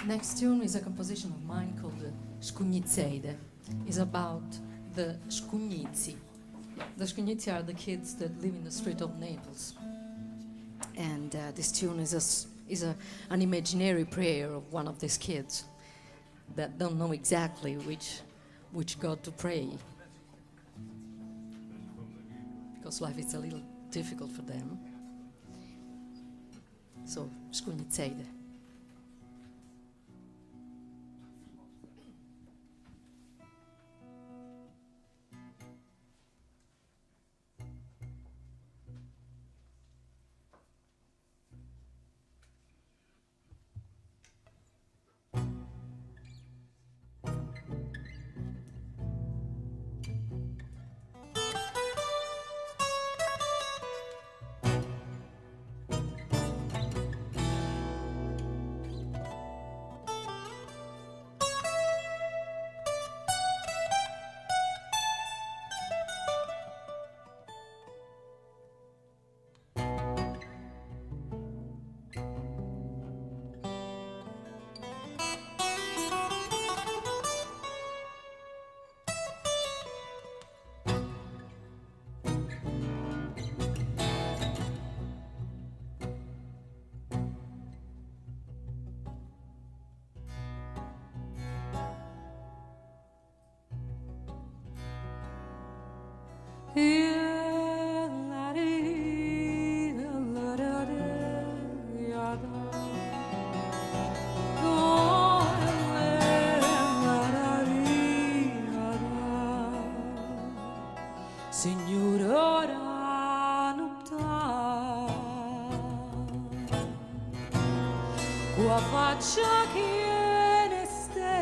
Next tune is a composition of mine called Scugnizzeide. It's about the Scugnizi. The Scugnizi are the kids that live in the street of Naples. And this tune is an imaginary prayer of one of these kids that don't know exactly which God to pray, because life is a little difficult for them. So, Scugnizzeide. Signora nupta, qua faccia che ne ste,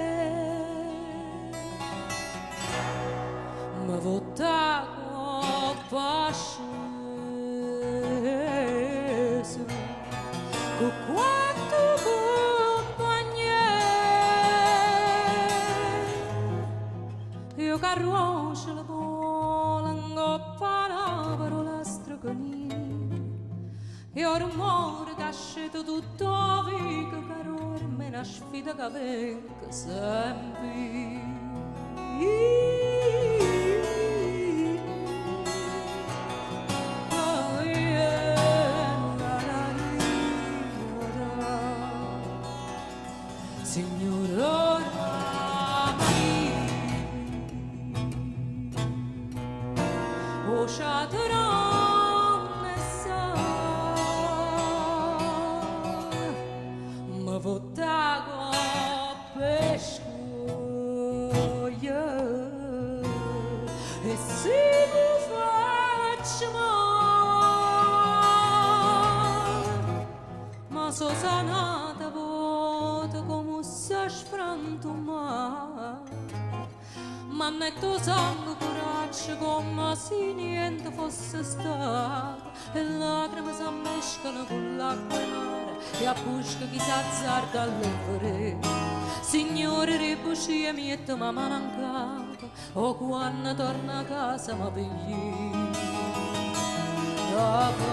ma vota copasce, con quanto compagnie, io carrosce la parola stragoni e ora rumore che ascete tutto vico caro e me una sfida che venga sempre signora o sciateronne sa ma vota con pescoia e se mi faccio male ma so sanata vota come se sfrantuma ma netto sangue coraggio come se niente fosse stato e lacrime si ammescano con l'acqua e mare e a busca chi s'azzarda all'evere signore ribuci e miette ma mancata o quando torna a casa ma pigli la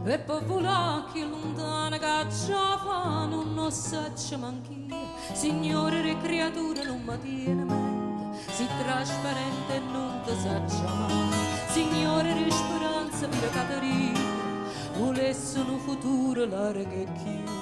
E per volare che lontana cacciava non saccio manch'io, Signore le creature non mi tiene mente, si trasparente e non ti saccia mai. Signore le speranze per Caterina, volesse un futuro largo e chiuso.